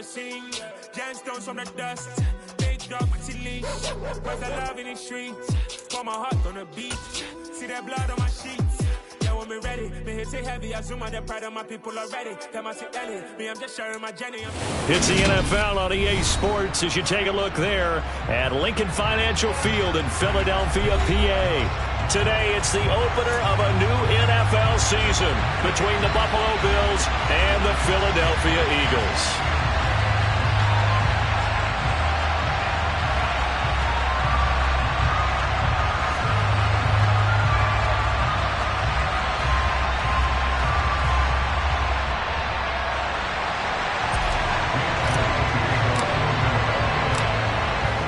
sing. Gemstones from the dust. Big dog, chilling. Where's the love in the streets? Pour my heart on the beach. See that blood on my sheets. Yeah, when me ready, me hit it heavy. I zoom on the pride of my people already. Them I see Ellie. Me, I'm just sharing my journey. It's the NFL on EA Sports as you take a look there at Lincoln Financial Field in Philadelphia, PA. Today, it's the opener of a new NFL season between the Buffalo Bills and the Philadelphia Eagles.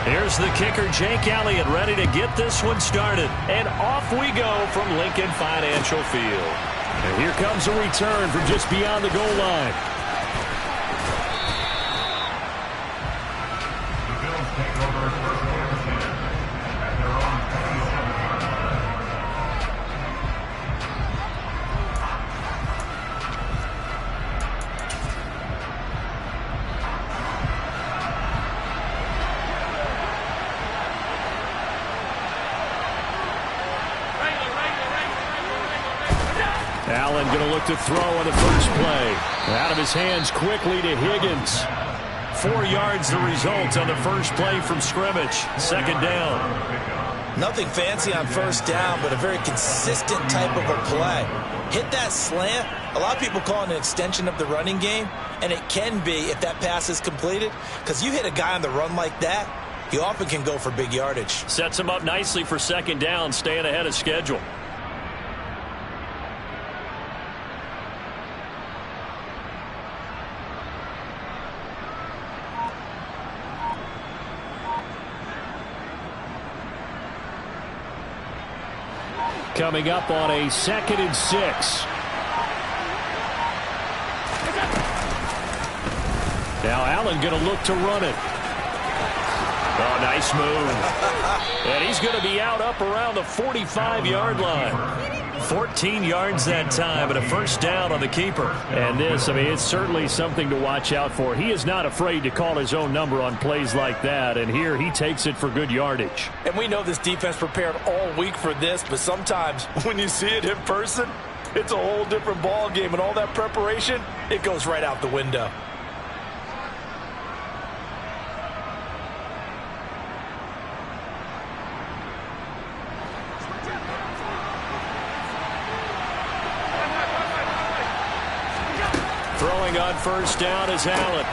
Here's the kicker, Jake Elliott, ready to get this one started. And off we go from Lincoln Financial Field. And here comes a return from just beyond the goal line. The Bills take over first down at their own 27. Allen going to look to throw on the first play. Out of his hands quickly to Higgins. 4 yards the result on the first play from scrimmage. Second down. Nothing fancy on first down, but a very consistent type of a play. Hit that slant. A lot of people call it an extension of the running game, and it can be if that pass is completed, because you hit a guy on the run like that, he often can go for big yardage. Sets him up nicely for second down, staying ahead of schedule. Coming up on a 2nd and 6. Now Allen going to look to run it. Oh, nice move. And he's going to be out up around the 45-yard line. 14 yards that time, and a first down on the keeper. And this, I mean, it's certainly something to watch out for. He is not afraid to call his own number on plays like that, and here he takes it for good yardage. And we know this defense prepared all week for this, but sometimes when you see it in person, it's a whole different ball game, and all that preparation, it goes right out the window. Throwing on first down is Allen.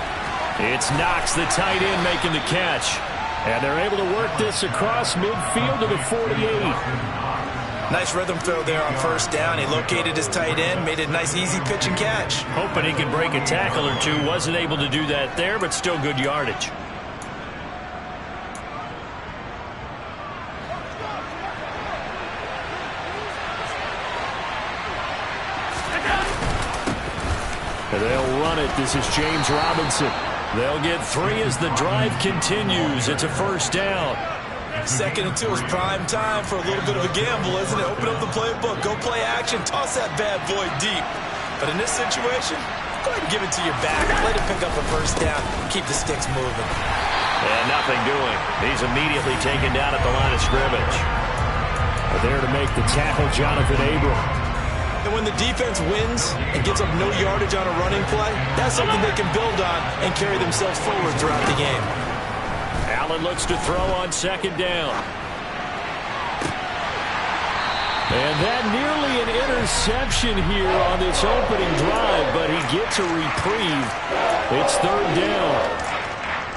It's Knox, the tight end, making the catch. And they're able to work this across midfield to the 48. Nice rhythm throw there on first down. He located his tight end, made a nice easy pitch and catch. Hoping he could break a tackle or two. Wasn't able to do that there, but still good yardage. They'll run it. This is James Robinson. They'll get 3 as the drive continues. It's a first down. 2nd and 2 is prime time for a little bit of a gamble, isn't it? Open up the playbook. Go play action. Toss that bad boy deep. But in this situation, go ahead and give it to your back. Let him pick up a first down. Keep the sticks moving. And nothing doing. He's immediately taken down at the line of scrimmage. There to make the tackle, Jonathan Abram. And when the defense wins and gets up no yardage on a running play, that's something they can build on and carry themselves forward throughout the game. Allen looks to throw on second down. And that nearly an interception here on this opening drive, but he gets a reprieve. It's third down.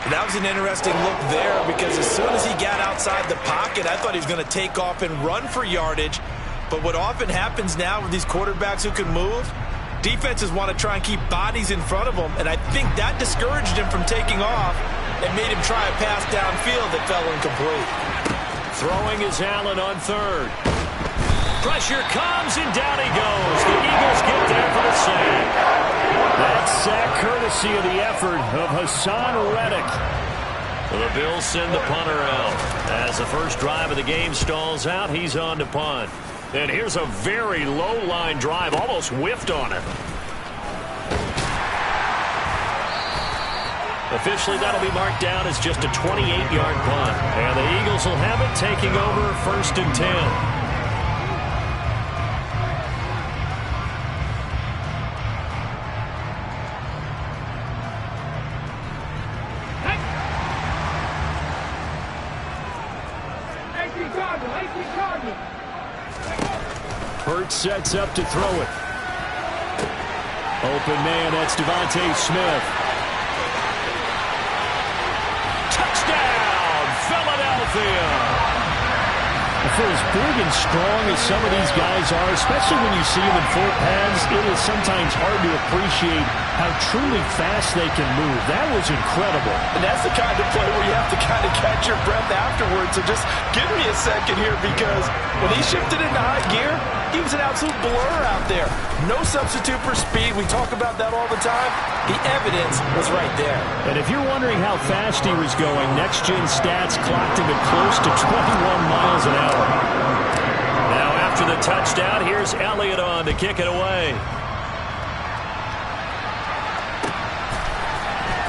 That was an interesting look there because as soon as he got outside the pocket, I thought he was going to take off and run for yardage. But what often happens now with these quarterbacks who can move, defenses want to try and keep bodies in front of them, and I think that discouraged him from taking off and made him try a pass downfield that fell incomplete. Throwing is Allen on third. Pressure comes, and down he goes. The Eagles get there for the sack. That sack courtesy of the effort of Hassan Reddick. The Bills send the punter out. As the first drive of the game stalls out, he's on to punt. And here's a very low-line drive, almost whiffed on it. Officially, that'll be marked down as just a 28-yard punt. And the Eagles will have it, taking over 1st and 10. Hurts sets up to throw it. Open man, that's Devontae Smith. Touchdown, Philadelphia! For as big and strong as some of these guys are, especially when you see them in full pads, it is sometimes hard to appreciate how truly fast they can move. That was incredible. And that's the kind of play where you have to kind of catch your breath afterwards. So just give me a second here, because when he shifted into high gear, he was an absolute blur out there. No substitute for speed. We talk about that all the time. The evidence was right there. And if you're wondering how fast he was going, Next Gen Stats clocked him at close to 21 miles an hour. Now after the touchdown, here's Elliott on to kick it away.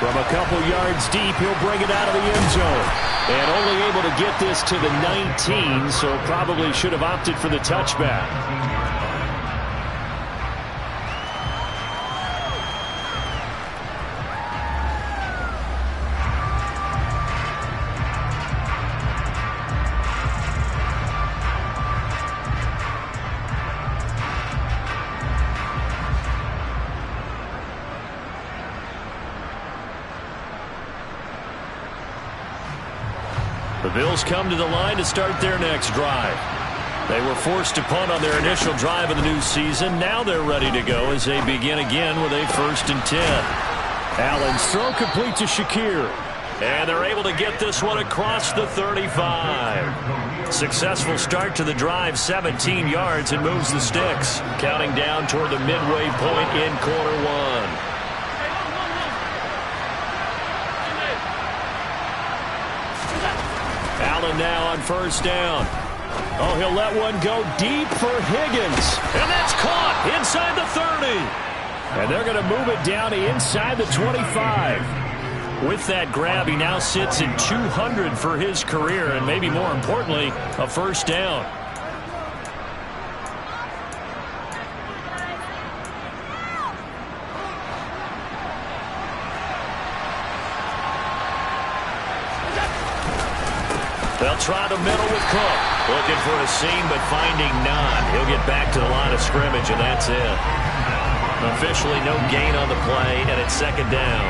From a couple yards deep, he'll bring it out of the end zone. And only able to get this to the 19, so probably should have opted for the touchback. The Bills come to the line to start their next drive. They were forced to punt on their initial drive of the new season. Now they're ready to go as they begin again with a 1st and 10. Allen's throw complete to Shakir. And they're able to get this one across the 35. Successful start to the drive, 17 yards, and moves the sticks. Counting down toward the midway point in quarter one. Allen now on 1st down. Oh, he'll let one go deep for Higgins. And that's caught inside the 30. And they're going to move it down to inside the 25. With that grab, he now sits at 200 for his career, and maybe more importantly, a 1st down. They'll try the middle with Cook. Looking for a seam, but finding none. He'll get back to the line of scrimmage, and that's it. Officially no gain on the play, and it's 2nd down.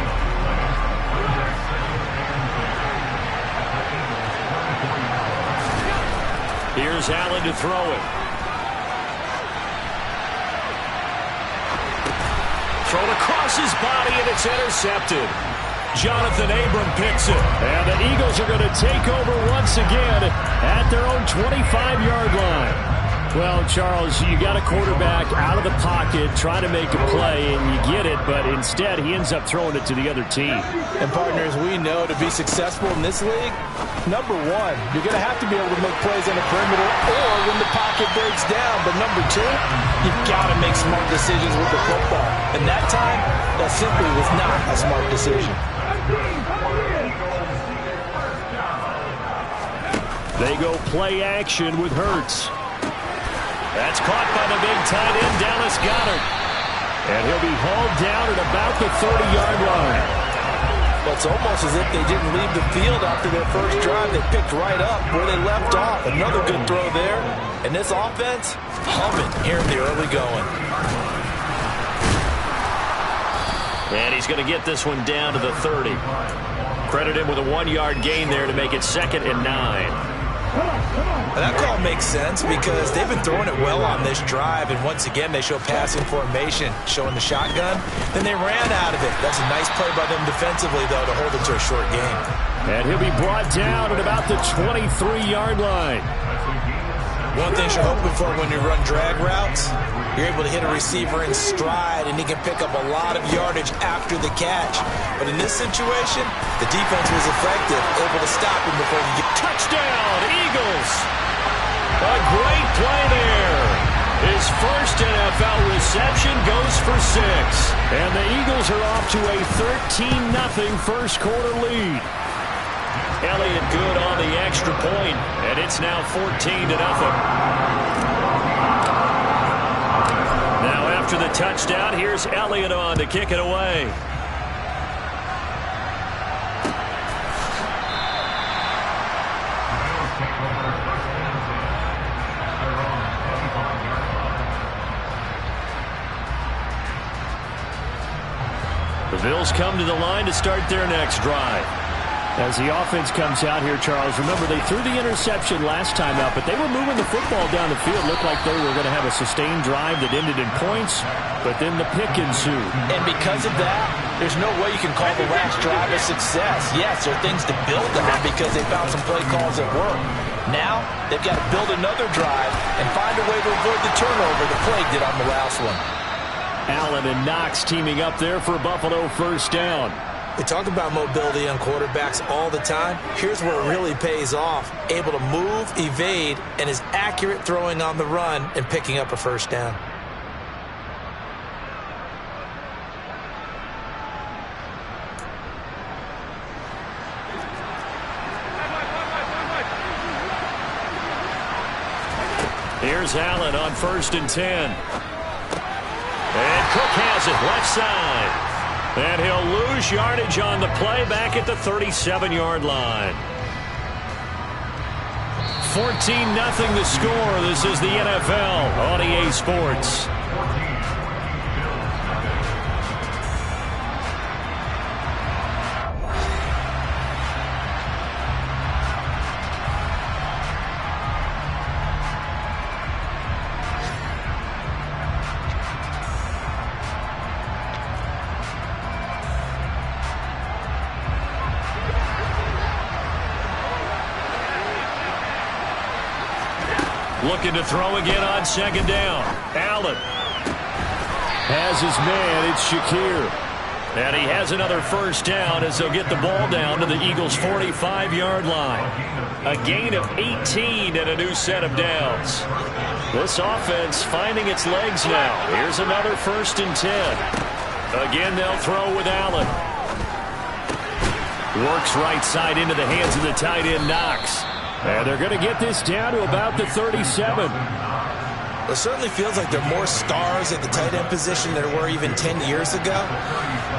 Here's Allen to throw it. Thrown across his body, and it's intercepted. Jonathan Abram picks it. And the Eagles are going to take over once again at their own 25-yard line. Well, Charles, you got a quarterback out of the pocket trying to make a play, and you get it, but instead he ends up throwing it to the other team. And, partners, we know to be successful in this league, number one, you're going to have to be able to make plays on the perimeter or when the pocket breaks down. But number two, you've got to make smart decisions with the football. And that time, that simply was not a smart decision. They go play action with Hurts. That's caught by the big tight end, Dallas Goedert. And he'll be hauled down at about the 30-yard line. Well, it's almost as if they didn't leave the field after their first drive. They picked right up where they left off. Another good throw there. And this offense, humming here in the early going. And he's going to get this one down to the 30. Credit him with a 1-yard gain there to make it 2nd and 9. That call makes sense because they've been throwing it well on this drive, and once again they show passing formation, showing the shotgun. Then they ran out of it. That's a nice play by them defensively, though, to hold it to a short game. And he'll be brought down at about the 23-yard line. One thing you're hoping for when you run drag routes, you're able to hit a receiver in stride, and he can pick up a lot of yardage after the catch. But in this situation, the defense was effective, able to stop him before he gets... Touchdown, Eagles! A great play there. His first NFL reception goes for 6. And the Eagles are off to a 13-0 first quarter lead. Elliott good on the extra point, and it's now 14-0. Now after the touchdown, here's Elliott on to kick it away. The Bills come to the line to start their next drive. As the offense comes out here, Charles, remember they threw the interception last time out, but they were moving the football down the field. Looked like they were going to have a sustained drive that ended in points, but then the pick ensued. And because of that, there's no way you can call the last drive a success. Yes, there are things to build on because they found some play calls that work. Now, they've got to build another drive and find a way to avoid the turnover the play did on the last one. Allen and Knox teaming up there for Buffalo first down. We talk about mobility on quarterbacks all the time. Here's where it really pays off. Able to move, evade, and is accurate throwing on the run and picking up a first down. Here's Allen on 1st and 10. And Cook has it left side. And he'll lose yardage on the play back at the 37-yard line. 14-0 the score. This is the NFL on EA Sports. Looking to throw again on 2nd down. Allen has his man. It's Shakir. And he has another first down as they'll get the ball down to the Eagles' 45-yard line. A gain of 18 and a new set of downs. This offense finding its legs now. Here's another 1st and 10. Again, they'll throw with Allen. Works right side into the hands of the tight end, Knox. And they're going to get this down to about the 37. It certainly feels like there are more stars at the tight end position than there were even 10 years ago.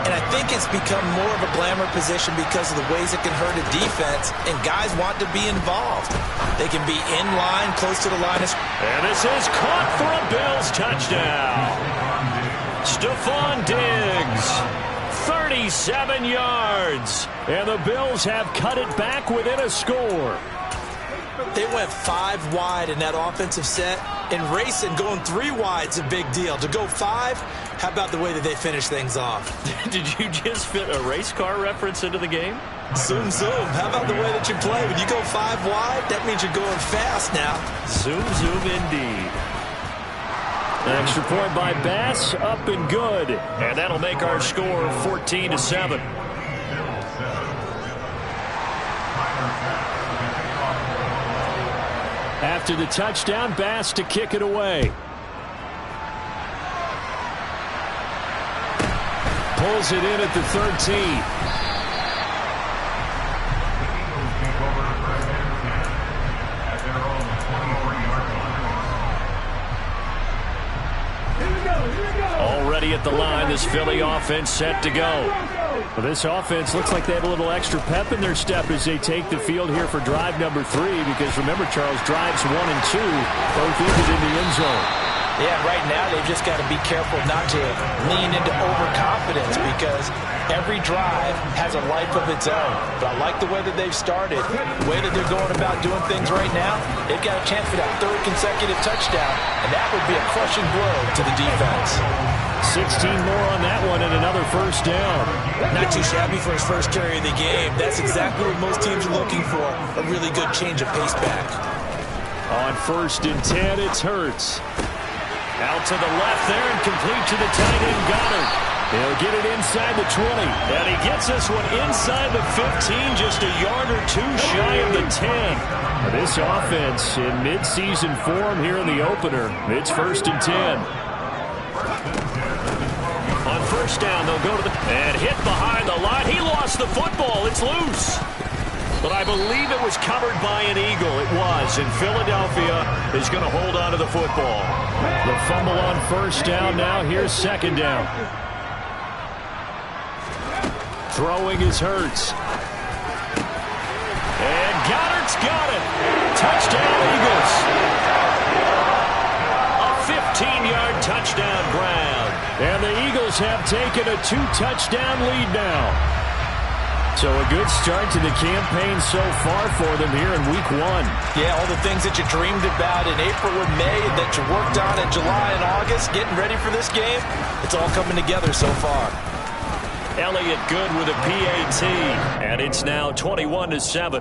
And I think it's become more of a glamour position because of the ways it can hurt a defense, and guys want to be involved. They can be in line, close to the line. And this is caught for a Bills touchdown. Stephon Diggs, 37 yards. And the Bills have cut it back within a score. They went 5 wide in that offensive set, and racing going 3 wide's a big deal. To go 5, how about the way that they finish things off? Did you just fit a race car reference into the game? Zoom, zoom. How about the way that you play? When you go 5 wide, that means you're going fast now. Zoom, zoom indeed. An extra point by Bass, up and good. And that'll make our score 14-7. After the touchdown, Bass to kick it away. Pulls it in at the 13. Already at the line, this Philly offense set to go. Well, this offense looks like they have a little extra pep in their step as they take the field here for drive number 3, because remember, Charles, drives 1 and 2 both ended in the end zone. Yeah, right now they've just got to be careful not to lean into overconfidence, because every drive has a life of its own. But I like the way that they've started, the way that they're going about doing things right now. They've got a chance for that 3rd consecutive touchdown, and that would be a crushing blow to the defense. 16 more on that one and another first down. Not too shabby for his first carry of the game. That's exactly what most teams are looking for, a really good change of pace back. On 1st and 10, it's Hurts. Out to the left there and complete to the tight end, Goddard. He'll get it inside the 20. And he gets this one inside the 15, just a yard or two shy of the 10. This offense in midseason form here in the opener. It's 1st and 10. On first down, they'll go to the... And hit behind the line. He lost the football. It's loose. But I believe it was covered by an Eagle. It was. And Philadelphia is going to hold on to the football. The fumble on first down now. Here's second down. Throwing is Hurts. And Goddard's got it. Touchdown, Eagles. A 15-yard touchdown, Brown. And the Eagles have taken a 2-touchdown lead now. So a good start to the campaign so far for them here in week 1. Yeah, all the things that you dreamed about in April and May that you worked on in July and August, getting ready for this game, it's all coming together so far. Elliott good with a PAT, and it's now 21-7.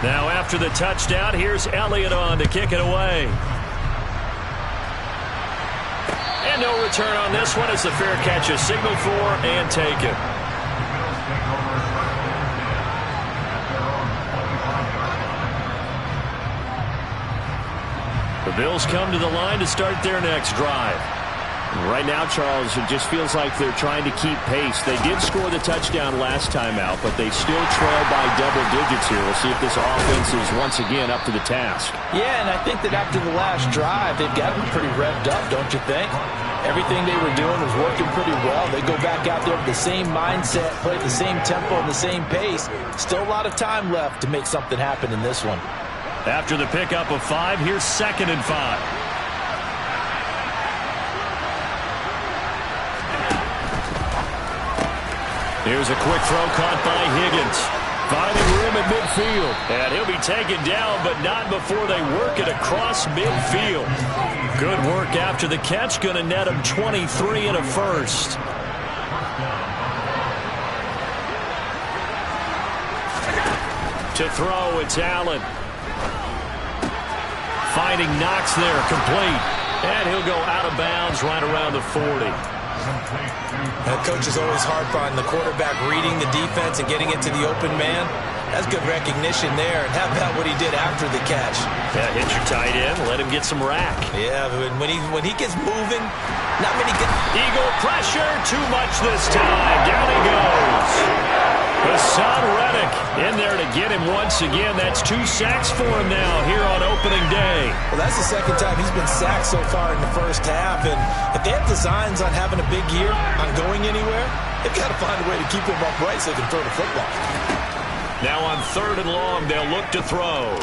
Now after the touchdown, here's Elliott on to kick it away. And no return on this one as the fair catch is signaled for and taken. The Bills come to the line to start their next drive. Right now, Charles, it just feels like they're trying to keep pace. They did score the touchdown last time out, but they still trail by double digits here. We'll see if this offense is once again up to the task. Yeah, and I think that after the last drive, they've got them pretty revved up, don't you think? Everything they were doing was working pretty well. They go back out there with the same mindset, play at the same tempo and the same pace. Still a lot of time left to make something happen in this one. After the pickup of 5, here's 2nd and 5. Here's a quick throw caught by Higgins. Finding room at midfield. And he'll be taken down, but not before they work it across midfield. Good work after the catch. Going to net him 23 and a first. To throw, it's Allen. Finding Knox there, complete. And he'll go out of bounds right around the 40. That coach is always hard on the quarterback reading the defense and getting it to the open man. That's good recognition there. And how about what he did after the catch? Yeah, hit your tight end, let him get some rack. Yeah, when he gets moving, not many good. Eagle pressure, too much this time. Down he goes. Hassan Reddick in there to get him once again. That's 2 sacks for him now here on opening day. Well, that's the second time he's been sacked so far in the first half. And if they have designs on having a big year, on going anywhere, they've got to find a way to keep him upright so they can throw the football. Now on 3rd and long, they'll look to throw.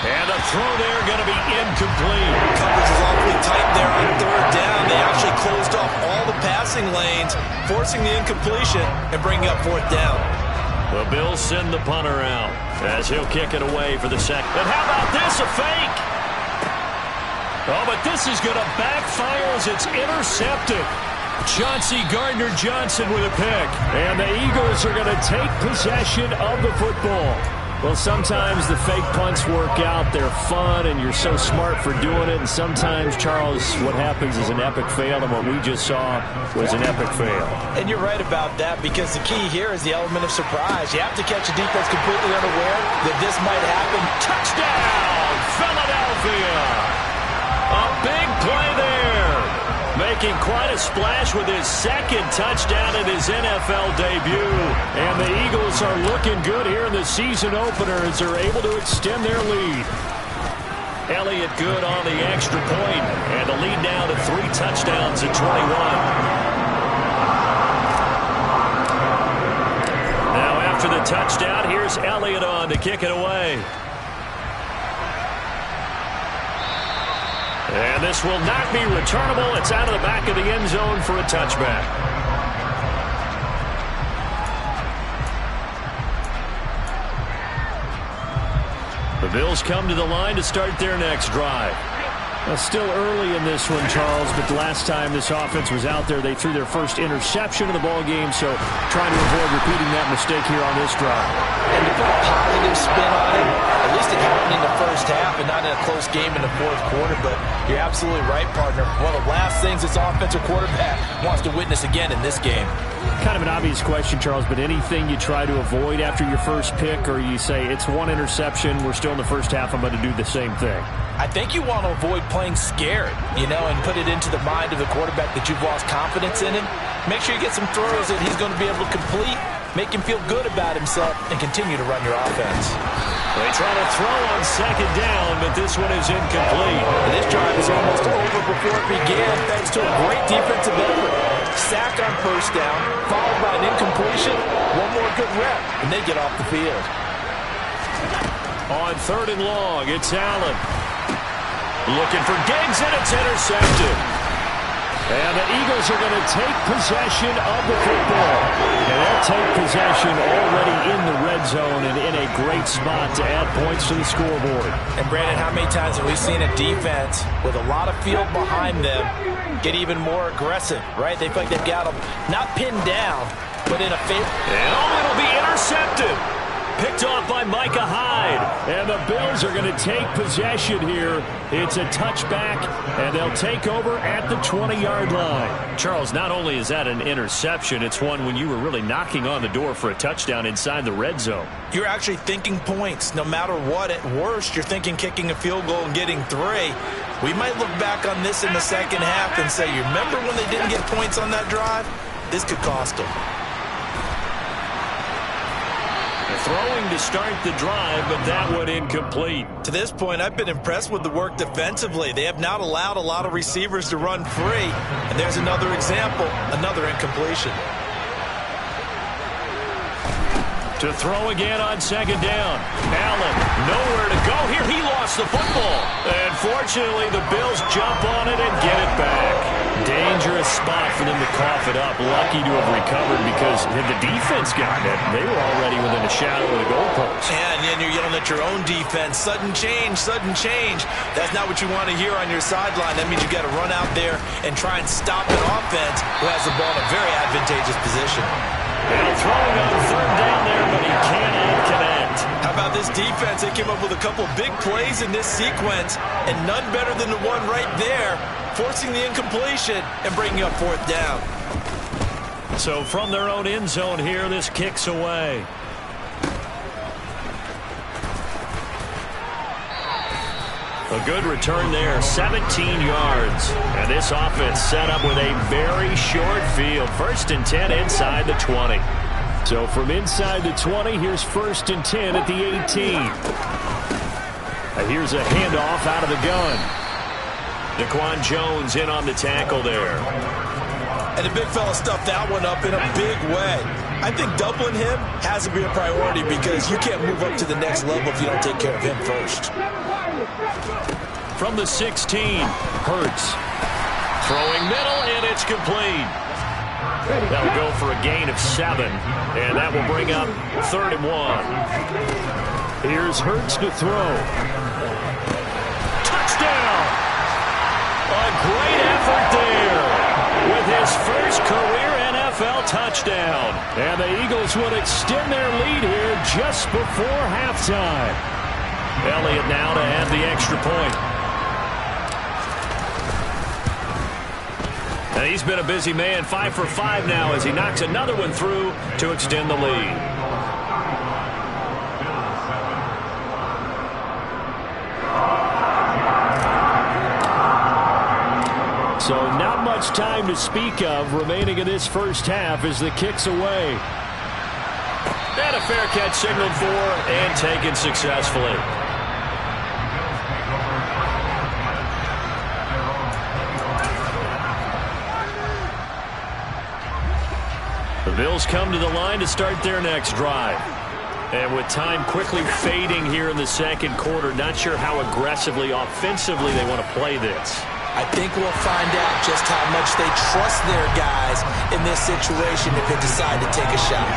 And a throw there going to be incomplete. Coverage is awfully tight there on 3rd down. They actually closed off all the passing lanes, forcing the incompletion and bringing up 4th down. The Bills send the punter out as he'll kick it away for the second. And how about this, a fake? Oh, but this is going to backfire as it's intercepted. Chauncey Gardner-Johnson with a pick. And the Eagles are going to take possession of the football. Well, sometimes the fake punts work out. They're fun, and you're so smart for doing it. And sometimes, Charles, what happens is an epic fail, and what we just saw was an epic fail. And you're right about that, because the key here is the element of surprise. You have to catch a defense completely unaware that this might happen. Touchdown, Philadelphia! A big play there. Making quite a splash with his 2nd touchdown in his NFL debut. And the Eagles are looking good here in the season opener as they're able to extend their lead. Elliott good on the extra point, and the lead now to 3 touchdowns at 21. Now after the touchdown, here's Elliott on to kick it away. And this will not be returnable. It's out of the back of the end zone for a touchback. The Bills come to the line to start their next drive. Well, still early in this one, Charles, but the last time this offense was out there, they threw their first interception of the ball game, so trying to avoid repeating that mistake here on this drive. And to put a positive spin on it, at least it happened in the first half and not in a close game in the fourth quarter, but you're absolutely right, partner. One of the last things this offensive quarterback wants to witness again in this game. Kind of an obvious question, Charles, but anything you try to avoid after your first pick, or you say it's one interception, we're still in the first half, I'm going to do the same thing? I think you want to avoid playing scared, and put it into the mind of the quarterback that you've lost confidence in him. Make sure you get some throws that he's going to be able to complete, make him feel good about himself, and continue to run your offense. They try to throw on second down, but this one is incomplete. And this drive is almost over before it began, thanks to a great defensive effort. Sack on first down, followed by an incompletion, one more good rep, and they get off the field. On third and long, it's Allen. Looking for Diggs, and it's intercepted. And the Eagles are going to take possession of the football. And they'll take possession already in the red zone and in a great spot to add points to the scoreboard. And, Brandon, how many times have we seen a defense with a lot of field behind them get even more aggressive, right? They feel like they've got them not pinned down, but in a favor. And it'll be intercepted. Picked off by Micah Hyde. And the Bills are going to take possession here. It's a touchback, and they'll take over at the 20-yard line. Charles, not only is that an interception, it's one when you were really knocking on the door for a touchdown inside the red zone. You're actually thinking points. No matter what, at worst, you're thinking kicking a field goal and getting 3. We might look back on this in the second half and say, you remember when they didn't get points on that drive? This could cost them. Throwing to start the drive, but that one incomplete. To this point, I've been impressed with the work defensively. They have not allowed a lot of receivers to run free. And there's another example, another incompletion. To throw again on second down. Allen, nowhere to go here. He lost the football. And fortunately, the Bills jump on it and get it back. Dangerous spot for them to cough it up. Lucky to have recovered because had the defense gotten it, they were already within a shadow of the goalpost. And you're yelling at your own defense. Sudden change, sudden change. That's not what you want to hear on your sideline. That means you got to run out there and try and stop an offense who has the ball in a very advantageous position. And throwing on third down there, but he cannot connect. How about this defense? They came up with a couple big plays in this sequence, and none better than the one right there, forcing the incompletion and bringing up fourth down. So from their own end zone here, this kicks away. A good return there, 17 yards. And this offense set up with a very short field. 1st and 10 inside the 20. So from inside the 20, here's 1st and 10 at the 18. And here's a handoff out of the gun. Daquan Jones in on the tackle there. And the big fella stuffed that one up in a big way. I think doubling him has to be a priority because you can't move up to the next level if you don't take care of him first. From the 16, Hurts. Throwing middle, and it's complete. That'll go for a gain of 7, and that will bring up 3rd and 1. Here's Hurts to throw. Touchdown! A great effort there with his first career NFL touchdown. And the Eagles would extend their lead here just before halftime. Elliott now to add the extra point. And he's been a busy man, 5 for 5 now as he knocks another one through to extend the lead. So not much time to speak of remaining in this first half as the kick's away. And a fair catch signaled for and taken successfully. The Bills come to the line to start their next drive. And with time quickly fading here in the second quarter, not sure how aggressively, offensively they want to play this. I think we'll find out just how much they trust their guys in this situation if they decide to take a shot.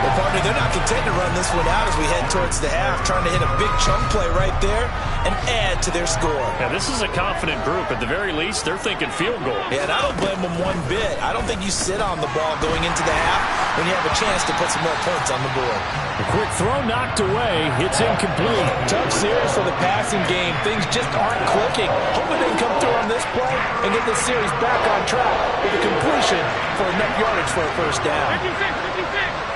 Well, partner, they're not content to run this one out as we head towards the half, trying to hit a big chunk play right there and add to their score. Yeah, this is a confident group. At the very least, they're thinking field goal. Yeah, and I don't blame them one bit. I don't think you sit on the ball going into the half when you have a chance to put some more points on the board. A quick throw knocked away. It's incomplete. Tough series for the passing game. Things just aren't clicking. Hoping they can come through on this play and get this series back on track with a completion for enough yardage for a first down. 56.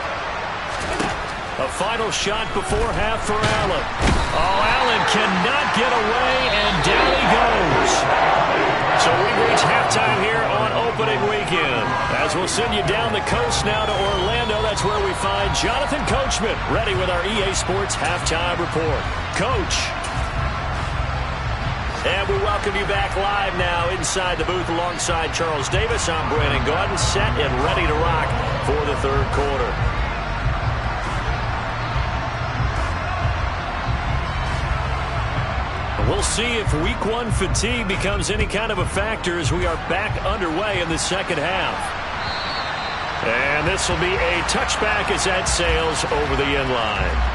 A final shot before half for Allen. Oh, Allen cannot get away, and down he goes. So we reach halftime here on opening weekend. As we'll send you down the coast now to Orlando, that's where we find Jonathan Coachman, ready with our EA Sports halftime report. Coach. And we welcome you back live now inside the booth alongside Charles Davis. I'm Brandon Gaudin, set and ready to rock for the third quarter. We'll see if week one fatigue becomes any kind of a factor as we are back underway in the second half. And this will be a touchback as that sails over the end line.